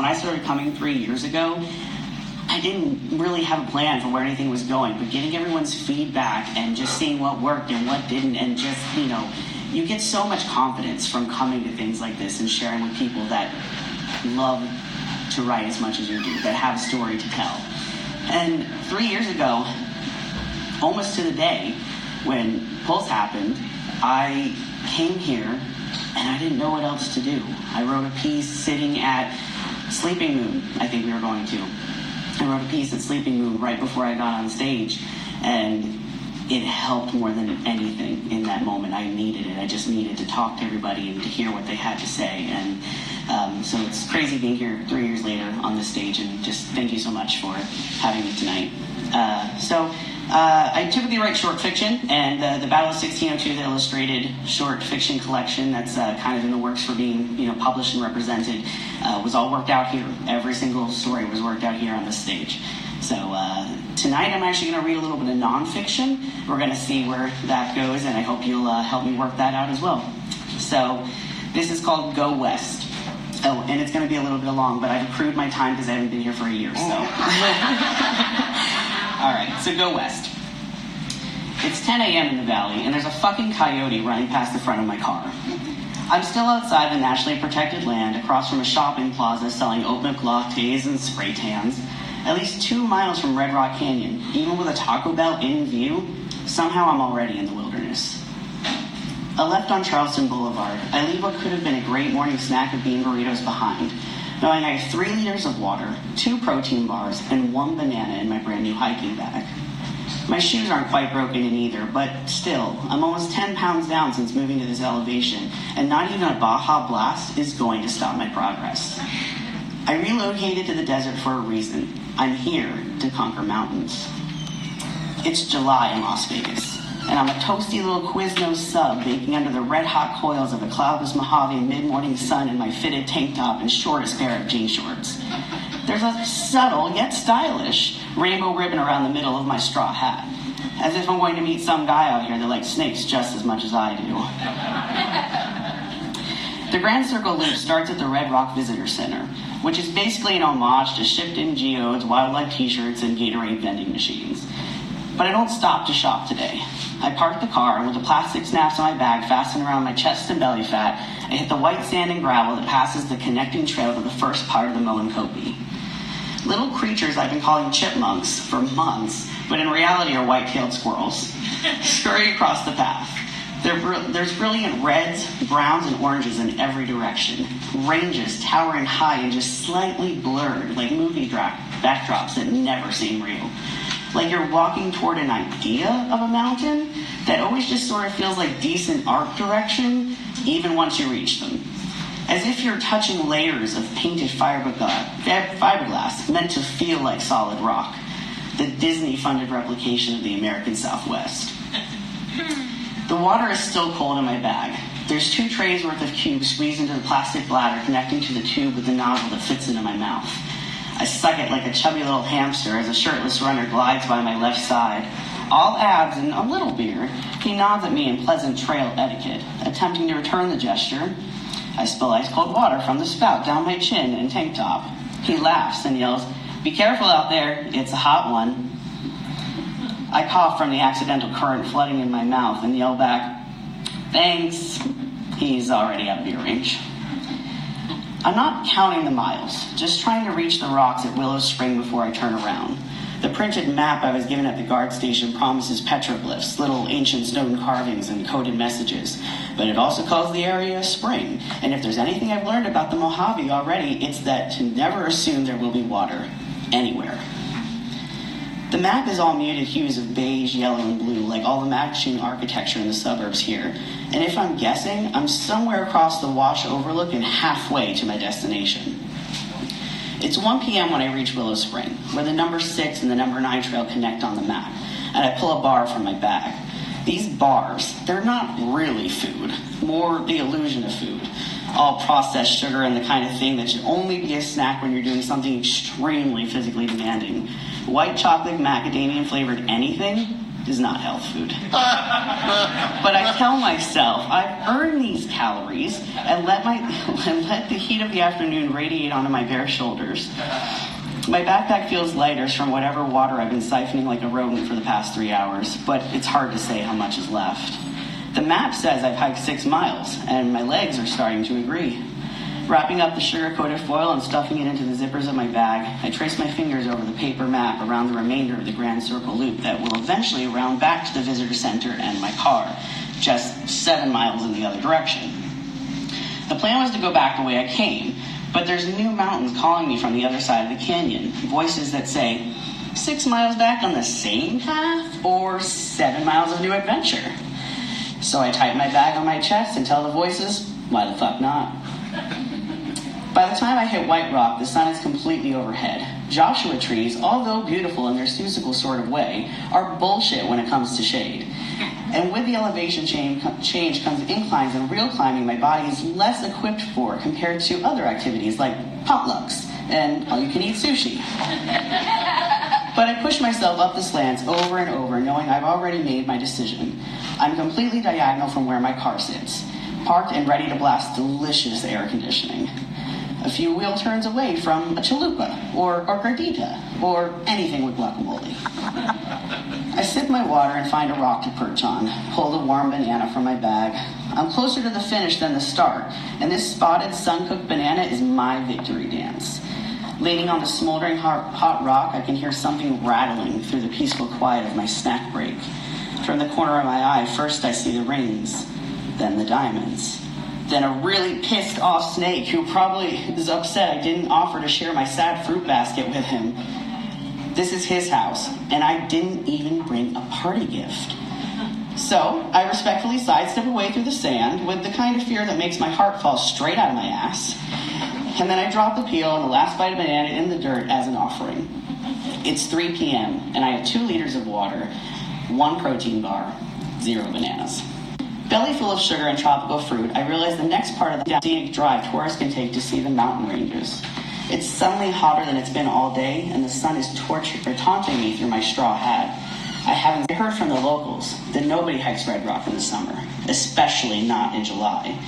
when I started coming 3 years ago, I didn't really have a plan for where anything was going, but getting everyone's feedback and just seeing what worked and what didn't, and just, you get so much confidence from coming to things like this and sharing with people that love to write as much as you do, that have a story to tell. And 3 years ago, almost to the day when Pulse happened, I came here and I didn't know what else to do. I wrote a piece sitting at Sleeping Moon, I think we were going to. I wrote a piece at Sleeping Moon right before I got on stage, and it helped more than anything in that moment. I needed it. I just needed to talk to everybody and to hear what they had to say. And so it's crazy being here 3 years later on this stage, and just thank you so much for having me tonight. I typically write short fiction, and the Battle of 1602, the illustrated short fiction collection that's kind of in the works for being published and represented, was all worked out here. Every single story was worked out here on this stage. So tonight I'm actually going to read a little bit of nonfiction. We're going to see where that goes, and I hope you'll help me work that out as well. So this is called Go West. Oh, and it's going to be a little bit long, but I've accrued my time because I haven't been here for a year, so. All right, so Go West. It's 10 a.m. in the valley, and there's a fucking coyote running past the front of my car. I'm still outside the nationally protected land across from a shopping plaza selling oat milk lattes and spray tans. At least 2 miles from Red Rock Canyon, even with a Taco Bell in view, somehow I'm already in the wilderness. A left on Charleston Boulevard, I leave what could have been a great morning snack of bean burritos behind, knowing I have 3 liters of water, 2 protein bars, and 1 banana in my brand new hiking bag. My shoes aren't quite broken in either, but still, I'm almost 10 pounds down since moving to this elevation, and not even a Baja Blast is going to stop my progress. I relocated to the desert for a reason. I'm here to conquer mountains. It's July in Las Vegas, and I'm a toasty little Quiznos sub baking under the red-hot coils of a cloudless Mojave mid-morning sun in my fitted tank top and shortest pair of jean shorts. There's a subtle, yet stylish, rainbow ribbon around the middle of my straw hat, as if I'm going to meet some guy out here that likes snakes just as much as I do. The Grand Circle Loop starts at the Red Rock Visitor Center, which is basically an homage to shipped-in geodes, wildlife t-shirts, and Gatorade vending machines. But I don't stop to shop today. I park the car, and with the plastic snaps on my bag fastened around my chest and belly fat, I hit the white sand and gravel that passes the connecting trail to the first part of the Moenkopi. Little creatures I've been calling chipmunks for months, but in reality are white-tailed squirrels, scurry across the path. There's brilliant reds, browns, and oranges in every direction. Ranges towering high and just slightly blurred, like movie backdrops that never seem real. Like you're walking toward an idea of a mountain that always just sort of feels like decent art direction, even once you reach them. As if you're touching layers of painted fiberglass meant to feel like solid rock. The Disney-funded replication of the American Southwest. The water is still cold in my bag. There's 2 trays worth of cubes squeezed into the plastic bladder connecting to the tube with the nozzle that fits into my mouth. I suck it like a chubby little hamster as a shirtless runner glides by my left side. All abs and a little beard, he nods at me in pleasant trail etiquette, attempting to return the gesture. I spill ice-cold water from the spout down my chin and tank top. He laughs and yells, "Be careful out there, it's a hot one." I cough from the accidental current flooding in my mouth and yell back, "Thanks." He's already out of ear range. I'm not counting the miles, just trying to reach the rocks at Willow Spring before I turn around. The printed map I was given at the guard station promises petroglyphs, little ancient stone carvings and coded messages, but it also calls the area a spring. And if there's anything I've learned about the Mojave already, it's that to never assume there will be water anywhere. The map is all muted hues of beige, yellow, and blue, like all the matching architecture in the suburbs here. And if I'm guessing, I'm somewhere across the Wash Overlook and halfway to my destination. It's 1 p.m. when I reach Willow Spring, where the number 6 and the number 9 trail connect on the map, and I pull a bar from my bag. These bars, they're not really food, more the illusion of food. All processed sugar and the kind of thing that should only be a snack when you're doing something extremely physically demanding. White chocolate macadamia flavored anything, is not health food. But I tell myself I've earned these calories and let the heat of the afternoon radiate onto my bare shoulders. My backpack feels lighter from whatever water I've been siphoning like a rodent for the past 3 hours, but it's hard to say how much is left. The map says I've hiked 6 miles, and my legs are starting to agree. Wrapping up the sugar-coated foil and stuffing it into the zippers of my bag, I trace my fingers over the paper map around the remainder of the Grand Circle loop that will eventually round back to the visitor center and my car, just 7 miles in the other direction. The plan was to go back the way I came, but there's new mountains calling me from the other side of the canyon, voices that say, 6 miles back on the same path, or 7 miles of new adventure. So I tighten my bag on my chest and tell the voices, why the fuck not? By the time I hit White Rock, the sun is completely overhead. Joshua trees, although beautiful in their Seussical sort of way, are bullshit when it comes to shade. And with the elevation change comes inclines, and real climbing my body is less equipped for compared to other activities like potlucks and all-you-can-eat sushi. But I push myself up the slants over and over, knowing I've already made my decision. I'm completely diagonal from where my car sits, parked and ready to blast delicious air conditioning. A few wheel turns away from a chalupa, or gordita, or anything with guacamole. I sip my water and find a rock to perch on, pull the warm banana from my bag. I'm closer to the finish than the start, and this spotted sun-cooked banana is my victory dance. Leaning on the smoldering hot rock, I can hear something rattling through the peaceful quiet of my snack break. From the corner of my eye, first I see the rings, then the diamonds. Then a really pissed off snake who probably is upset I didn't offer to share my sad fruit basket with him. This is his house, and I didn't even bring a party gift. So I respectfully sidestep away through the sand with the kind of fear that makes my heart fall straight out of my ass. And then I drop the peel and the last bite of banana in the dirt as an offering. It's 3 p.m., and I have 2 liters of water, 1 protein bar, 0 bananas. Belly full of sugar and tropical fruit, I realize the next part of the scenic drive tourists can take to see the mountain ranges. It's suddenly hotter than it's been all day, and the sun is taunting me through my straw hat. I haven't heard from the locals that nobody hikes Red Rock in the summer, especially not in July.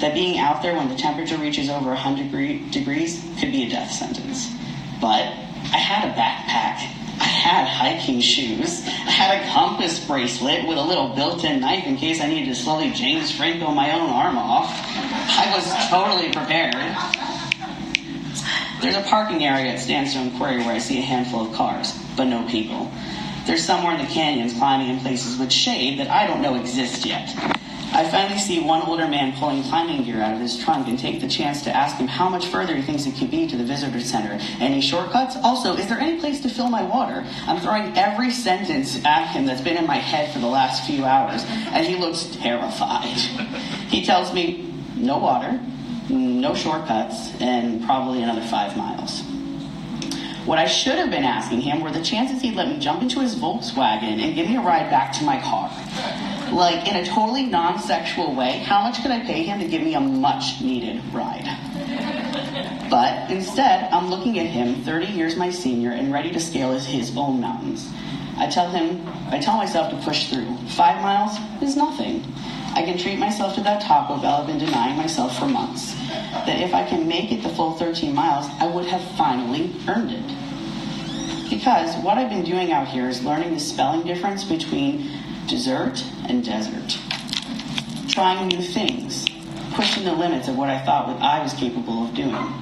That being out there when the temperature reaches over 100 degrees could be a death sentence. But I had a backpack. I had hiking shoes. I had a compass bracelet with a little built-in knife in case I needed to slowly James Franco my own arm off. I was totally prepared. There's a parking area at Sandstone Quarry where I see a handful of cars, but no people. There's somewhere in the canyons climbing in places with shade that I don't know exist yet. I finally see one older man pulling climbing gear out of his trunk and take the chance to ask him how much further he thinks it could be to the visitor center. Any shortcuts? Also, is there any place to fill my water? I'm throwing every sentence at him that's been in my head for the last few hours, and he looks terrified. He tells me, no water, no shortcuts, and probably another 5 miles. What I should have been asking him were the chances he'd let me jump into his Volkswagen and give me a ride back to my car. Like, in a totally non-sexual way, how much could I pay him to give me a much-needed ride? But instead, I'm looking at him, 30 years my senior, and ready to scale his own mountains. I tell myself to push through. 5 miles is nothing. I can treat myself to that Taco Bell I've been denying myself for months. That if I can make it the full 13 miles, I would have finally earned it. Because what I've been doing out here is learning the spelling difference between dessert and desert. Trying new things. Pushing the limits of what I thought I was capable of doing.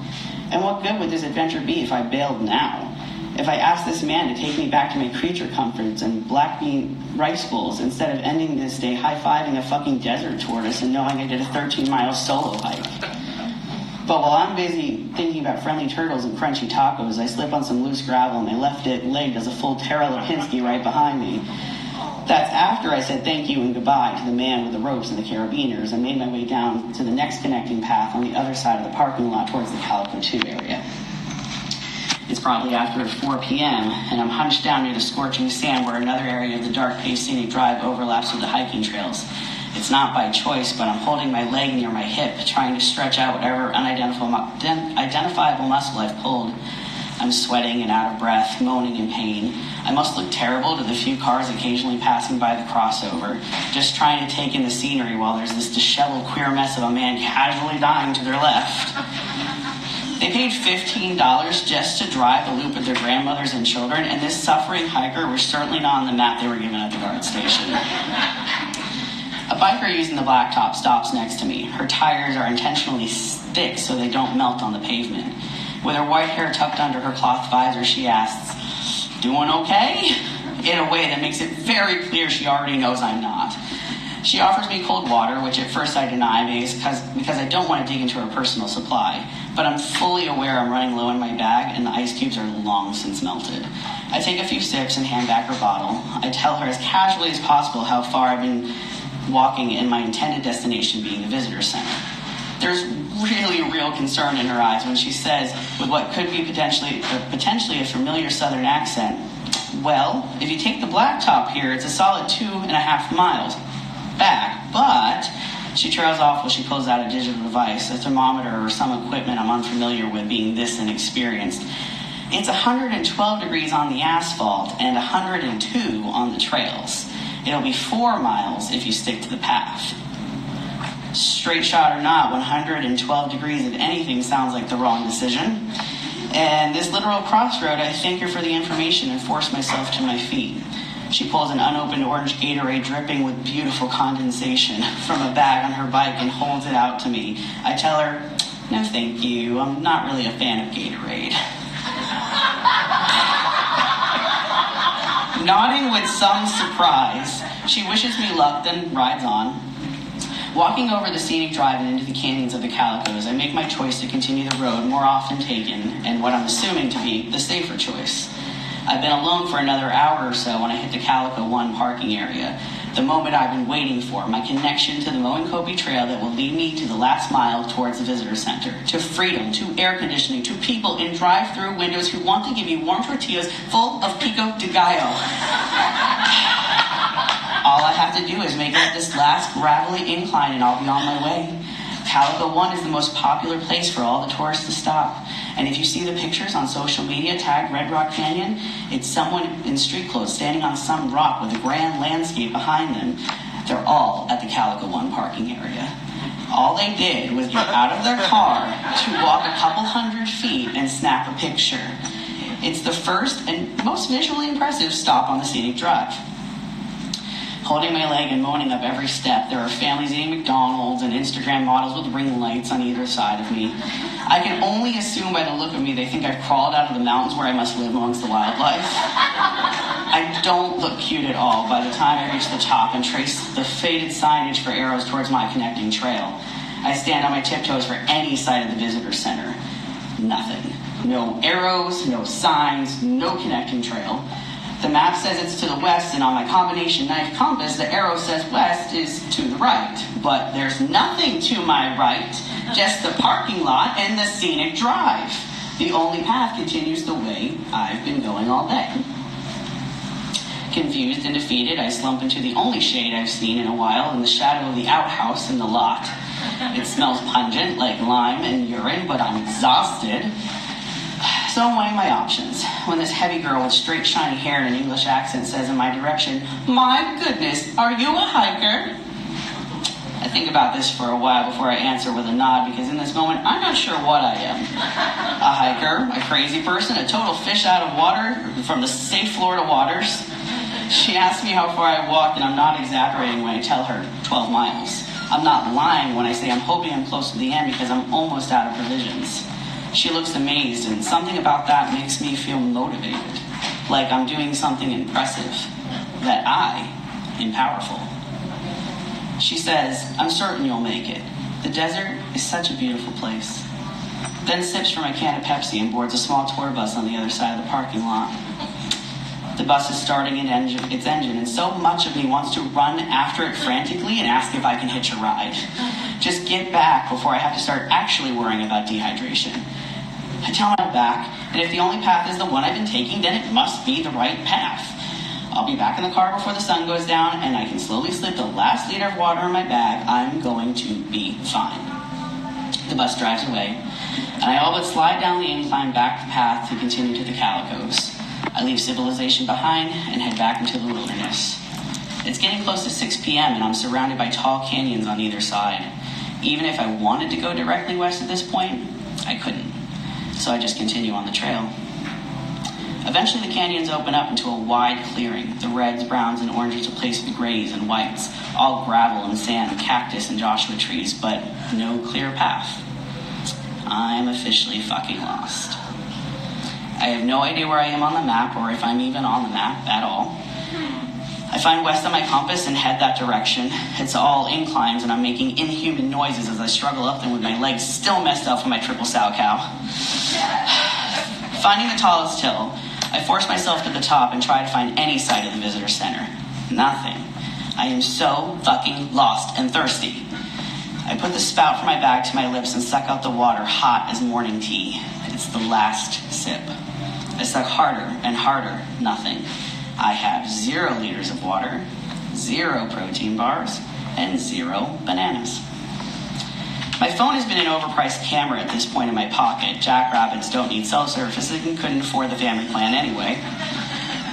And what good would this adventure be if I bailed now? If I asked this man to take me back to my creature comforts and black bean rice bowls instead of ending this day high-fiving a fucking desert tortoise and knowing I did a 13-mile solo hike. But while I'm busy thinking about friendly turtles and crunchy tacos, I slip on some loose gravel and my left leg does a full Tara Lipinski right behind me. That's after I said thank you and goodbye to the man with the ropes and the carabiners and made my way down to the next connecting path on the other side of the parking lot towards the Calico 2 area. It's probably after 4 p.m., and I'm hunched down near the scorching sand where another area of the dark-paced scenic drive overlaps with the hiking trails. It's not by choice, but I'm holding my leg near my hip, trying to stretch out whatever unidentifiable muscle I've pulled. I'm sweating and out of breath, moaning in pain. I must look terrible to the few cars occasionally passing by the crossover, just trying to take in the scenery while there's this disheveled queer mess of a man casually dying to their left. They paid $15 just to drive the loop with their grandmothers and children, and this suffering hiker was certainly not on the map they were given at the guard station. A biker using the blacktop stops next to me. Her tires are intentionally thick so they don't melt on the pavement. With her white hair tucked under her cloth visor, she asks, "Doing okay?" in a way that makes it very clear she already knows I'm not. She offers me cold water, which at first I deny because I don't want to dig into her personal supply. But I'm fully aware I'm running low in my bag and the ice cubes are long since melted. I take a few sips and hand back her bottle. I tell her as casually as possible how far I've been walking and my intended destination being the visitor center. There's really real concern in her eyes when she says, with what could be potentially a familiar southern accent, "Well, if you take the blacktop here, it's a solid 2.5 miles back, but..." She trails off while she pulls out a digital device, a thermometer or some equipment I'm unfamiliar with, being this inexperienced. It's 112 degrees on the asphalt and 102 on the trails. It'll be 4 miles if you stick to the path. Straight shot or not, 112 degrees of anything sounds like the wrong decision. And this literal crossroad, I thank her for the information and force myself to my feet. She pulls an unopened orange Gatorade dripping with beautiful condensation from a bag on her bike and holds it out to me. I tell her, "No thank you, I'm not really a fan of Gatorade." Nodding with some surprise, she wishes me luck, then rides on. Walking over the scenic drive and into the canyons of the Calicos, I make my choice to continue the road more often taken, and what I'm assuming to be the safer choice. I've been alone for another hour or so when I hit the Calico 1 parking area. The moment I've been waiting for, my connection to the Moenkopi Trail that will lead me to the last mile towards the visitor center, to freedom, to air conditioning, to people in drive-through windows who want to give you warm tortillas full of pico de gallo. All I have to do is make it up this last gravelly incline and I'll be on my way. Calico 1 is the most popular place for all the tourists to stop. And if you see the pictures on social media tagged Red Rock Canyon, it's someone in street clothes standing on some rock with a grand landscape behind them. They're all at the Calico 1 parking area. All they did was get out of their car to walk a couple hundred feet and snap a picture. It's the first and most visually impressive stop on the scenic drive. Holding my leg and moaning up every step, there are families eating McDonald's and Instagram models with ring lights on either side of me. I can only assume by the look of me they think I've crawled out of the mountains where I must live amongst the wildlife. I don't look cute at all by the time I reach the top and trace the faded signage for arrows towards my connecting trail. I stand on my tiptoes for any side of the visitor center. Nothing. No arrows, no signs, no connecting trail. The map says it's to the west, and on my combination knife compass, the arrow says west is to the right. But there's nothing to my right, just the parking lot and the scenic drive. The only path continues the way I've been going all day. Confused and defeated, I slump into the only shade I've seen in a while in the shadow of the outhouse in the lot. It smells pungent, like lime and urine, but I'm exhausted. So I'm weighing my options when this heavy girl with straight shiny hair and an English accent says in my direction, "My goodness, are you a hiker?" I think about this for a while before I answer with a nod because in this moment I'm not sure what I am. A hiker, a crazy person, a total fish out of water from the safe Florida waters. She asks me how far I walked and I'm not exaggerating when I tell her 12 miles. I'm not lying when I say I'm hoping I'm close to the end because I'm almost out of provisions. She looks amazed, and something about that makes me feel motivated, like I'm doing something impressive, that I am powerful. She says, "I'm certain you'll make it. The desert is such a beautiful place." Then sips from a can of Pepsi and boards a small tour bus on the other side of the parking lot. The bus is starting its engine, and so much of me wants to run after it frantically and ask if I can hitch a ride. Just get back before I have to start actually worrying about dehydration. I tell my back, and if the only path is the one I've been taking, then it must be the right path. I'll be back in the car before the sun goes down, and I can slowly slip the last liter of water in my bag. I'm going to be fine. The bus drives away. and I all but slide down the incline back the path to continue to the Calicos. I leave civilization behind and head back into the wilderness. It's getting close to 6 p.m. and I'm surrounded by tall canyons on either side. Even if I wanted to go directly west at this point, I couldn't. So I just continue on the trail. Eventually the canyons open up into a wide clearing. The reds, browns, and oranges replace the grays and whites, all gravel and sand and cactus and Joshua trees, but no clear path. I'm officially fucking lost. I have no idea where I am on the map or if I'm even on the map at all. I find west on my compass and head that direction. It's all inclines and I'm making inhuman noises as I struggle up them with my legs still messed up from my triple sow cow. Finding the tallest hill, I force myself to the top and try to find any sight of the visitor center. Nothing. I am so fucking lost and thirsty. I put the spout from my bag to my lips and suck out the water hot as morning tea. It's the last sip. I suck harder and harder. Nothing. I have 0 liters of water, 0 protein bars, and 0 bananas. My phone has been an overpriced camera at this point in my pocket. Jackrabbits don't need cell service and couldn't afford the family plan anyway.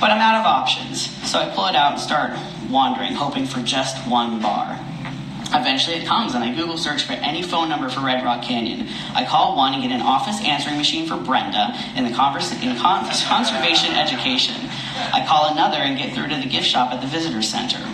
But I'm out of options, so I pull it out and start wandering, hoping for just one bar. Eventually it comes, and I Google search for any phone number for Red Rock Canyon. I call one and get an office answering machine for Brenda in conservation education. I call another and get through to the gift shop at the visitor center.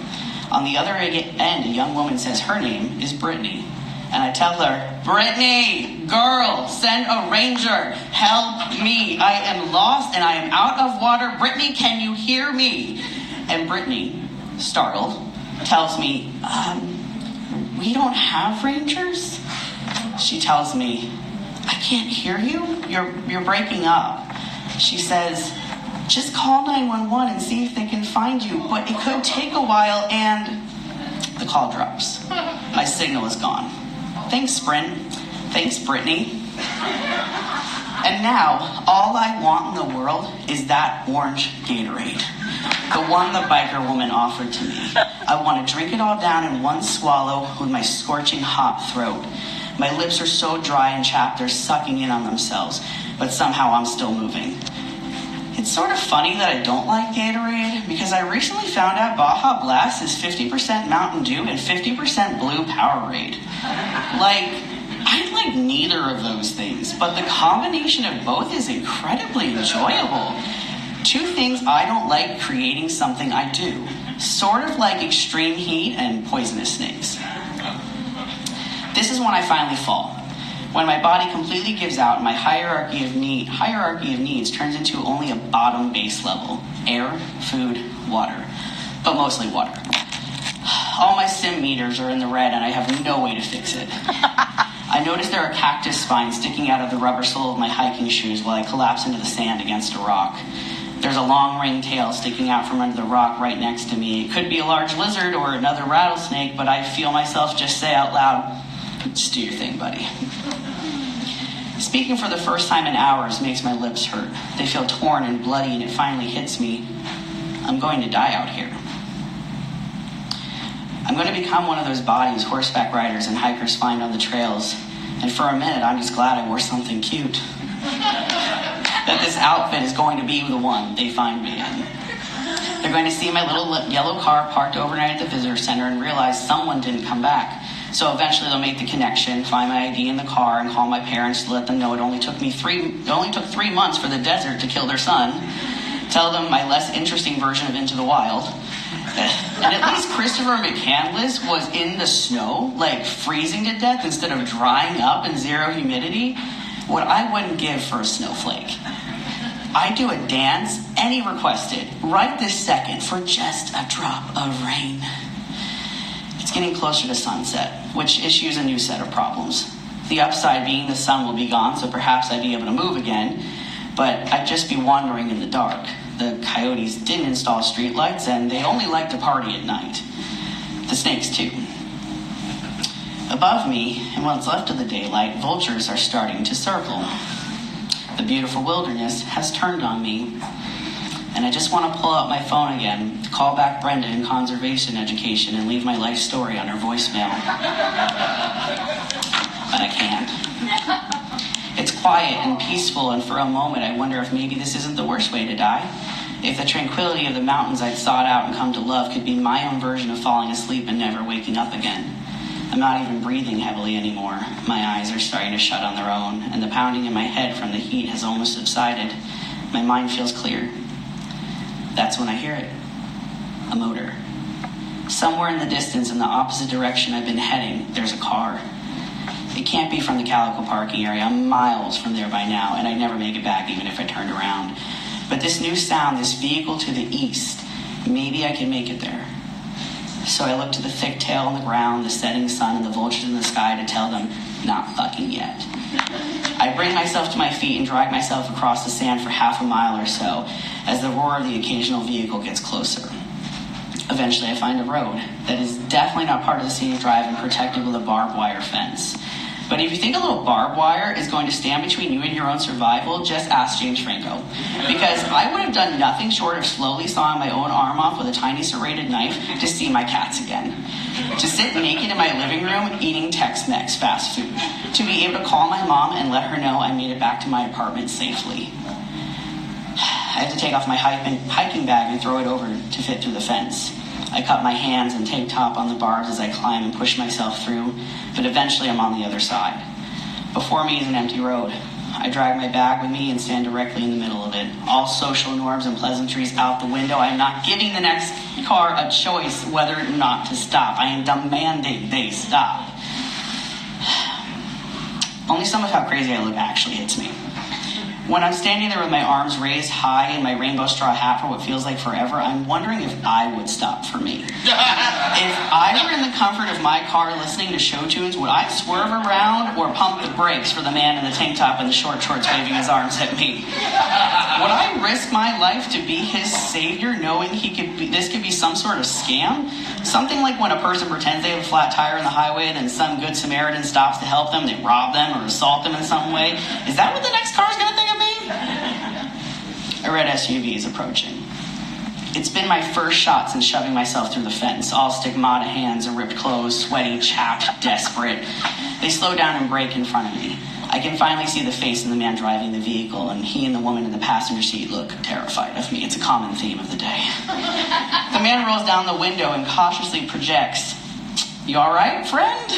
On the other end, a young woman says her name is Brittany. And I tell her, Brittany, girl, send a ranger, help me. I am lost and I am out of water. Brittany, can you hear me? And Brittany, startled, tells me, we don't have rangers? She tells me, I can't hear you. You're breaking up. She says, just call 911 and see if they can find you, but it could take a while, and the call drops. My signal is gone. Thanks, Sprint. Thanks, Brittany. And now, all I want in the world is that orange Gatorade. The one the biker woman offered to me. I want to drink it all down in one swallow with my scorching hot throat. My lips are so dry and chapped they're sucking in on themselves, but somehow I'm still moving. It's sort of funny that I don't like Gatorade, because I recently found out Baja Blast is 50% Mountain Dew and 50% Blue Powerade. I like neither of those things, but the combination of both is incredibly enjoyable. 2 things I don't like creating something I do. Sort of like extreme heat and poisonous snakes. This is when I finally fall. When my body completely gives out and my hierarchy of needs turns into only a bottom base level. Air, food, water. But mostly water. All my sim meters are in the red and I have no way to fix it. I notice there are cactus spines sticking out of the rubber sole of my hiking shoes while I collapse into the sand against a rock. There's a long ring tail sticking out from under the rock right next to me. It could be a large lizard or another rattlesnake, but I feel myself just say out loud, just do your thing, buddy. Speaking for the first time in hours makes my lips hurt. They feel torn and bloody, and it finally hits me. I'm going to die out here. I'm going to become one of those bodies horseback riders and hikers find on the trails. And for a minute, I'm just glad I wore something cute. That this outfit is going to be the one they find me in. They're going to see my little yellow car parked overnight at the visitor center and realize someone didn't come back. So eventually they'll make the connection, find my ID in the car, and call my parents to let them know it only took 3 months for the desert to kill their son. Tell them my less interesting version of Into the Wild. And at least Christopher McCandless was in the snow, freezing to death instead of drying up in 0 humidity. What I wouldn't give for a snowflake. I'd do a dance, any requested, right this second, for just a drop of rain. It's getting closer to sunset, which issues a new set of problems. The upside being the sun will be gone, so perhaps I'd be able to move again, but I'd just be wandering in the dark. The coyotes didn't install streetlights, and they only like to party at night. The snakes, too. Above me, and what's left of the daylight, vultures are starting to circle. The beautiful wilderness has turned on me, and I just want to pull out my phone again, call back Brenda in conservation education, and leave my life story on her voicemail. But I can't. It quiet and peaceful, and for a moment I wonder if maybe this isn't the worst way to die. If the tranquility of the mountains I'd sought out and come to love could be my own version of falling asleep and never waking up again. I'm not even breathing heavily anymore. My eyes are starting to shut on their own, and the pounding in my head from the heat has almost subsided. My mind feels clear. That's when I hear it. A motor. Somewhere in the distance, in the opposite direction I've been heading, there's a car. It can't be from the Calico parking area. I'm miles from there by now, and I'd never make it back even if I turned around. But this new sound, this vehicle to the east, maybe I can make it there. So I look to the thick tail on the ground, the setting sun, and the vultures in the sky to tell them, not fucking yet. I bring myself to my feet and drag myself across the sand for half a mile or so as the roar of the occasional vehicle gets closer. Eventually I find a road that is definitely not part of the scenic drive and protected with a barbed wire fence. But if you think a little barbed wire is going to stand between you and your own survival, just ask James Franco. Because I would have done nothing short of slowly sawing my own arm off with a tiny serrated knife to see my cats again. To sit naked in my living room eating Tex-Mex fast food. To be able to call my mom and let her know I made it back to my apartment safely. I had to take off my hiking bag and throw it over to fit through the fence. I cut my hands and tank top on the barbs as I climb and push myself through, but eventually I'm on the other side. Before me is an empty road. I drag my bag with me and stand directly in the middle of it. All social norms and pleasantries out the window. I am not giving the next car a choice whether or not to stop. I am demanding they stop. Only some of how crazy I look actually hits me. When I'm standing there with my arms raised high and my rainbow straw hat for what feels like forever, I'm wondering if I would stop for me. If I were in the comfort of my car listening to show tunes, would I swerve around or pump the brakes for the man in the tank top and the short shorts waving his arms at me? Would I risk my life to be his savior knowing this could be some sort of scam? Something like when a person pretends they have a flat tire on the highway, then some good Samaritan stops to help them, they rob them or assault them in some way. Is that what the next car is going to think of me? A red SUV is approaching. It's been my first shot since shoving myself through the fence. All stigmata hands and ripped clothes, sweaty, chapped, desperate. They slow down and brake in front of me. I can finally see the face of the man driving the vehicle, and he and the woman in the passenger seat look terrified of me. It's a common theme of the day. The man rolls down the window and cautiously projects, "You all right, friend?"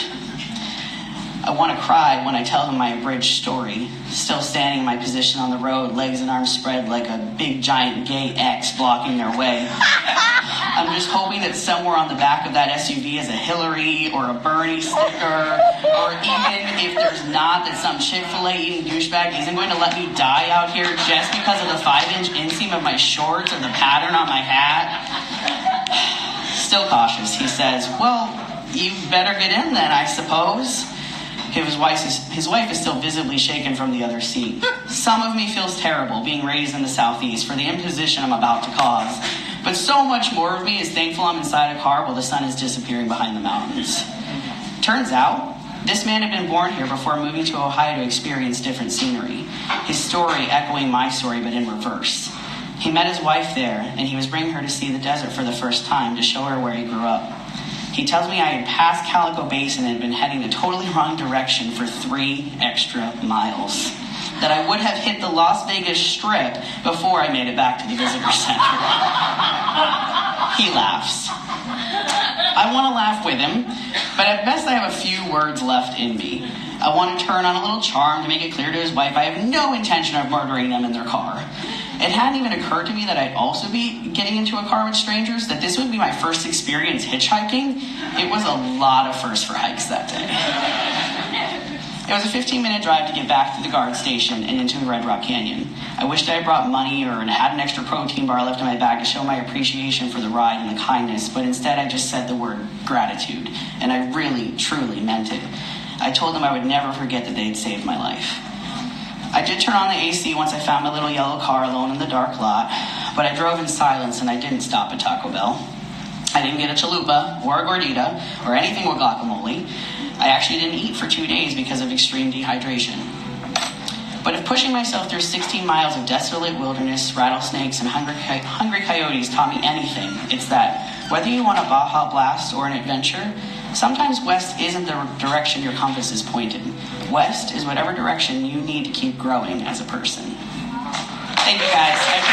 I want to cry when I tell him my abridged story. Still standing in my position on the road, legs and arms spread like a big giant gay X blocking their way. I'm just hoping that somewhere on the back of that SUV is a Hillary or a Bernie sticker, or even if there's not, that some Chick-fil-A eating douchebag isn't going to let me die out here just because of the 5-inch inseam of my shorts or the pattern on my hat. Still cautious, he says, "Well, you better get in then, I suppose." His wife is still visibly shaken from the other seat. Some of me feels terrible being raised in the Southeast for the imposition I'm about to cause. But so much more of me is thankful I'm inside a car while the sun is disappearing behind the mountains. Turns out, this man had been born here before moving to Ohio to experience different scenery. His story echoing my story, but in reverse. He met his wife there, and he was bringing her to see the desert for the first time to show her where he grew up. He tells me I had passed Calico Basin and had been heading the totally wrong direction for 3 extra miles. That I would have hit the Las Vegas Strip before I made it back to the visitor center. He laughs. I want to laugh with him, but at best I have a few words left in me. I want to turn on a little charm to make it clear to his wife I have no intention of murdering them in their car. It hadn't even occurred to me that I'd also be getting into a car with strangers, that this would be my first experience hitchhiking. It was a lot of firsts for hikes that day. It was a 15-minute drive to get back to the guard station and into the Red Rock Canyon. I wished I had brought money or had an extra protein bar left in my bag to show my appreciation for the ride and the kindness, but instead I just said the word gratitude, and I really, truly meant it. I told them I would never forget that they had saved my life. I did turn on the AC once I found my little yellow car alone in the dark lot, but I drove in silence and I didn't stop at Taco Bell. I didn't get a chalupa or a gordita or anything with guacamole. I actually didn't eat for 2 days because of extreme dehydration. But if pushing myself through 16 miles of desolate wilderness, rattlesnakes, and hungry coyotes taught me anything, it's that whether you want a Baja Blast or an adventure, Sometimes west isn't the direction your compass is pointed. West is whatever direction you need to keep growing as a person. Thank you guys.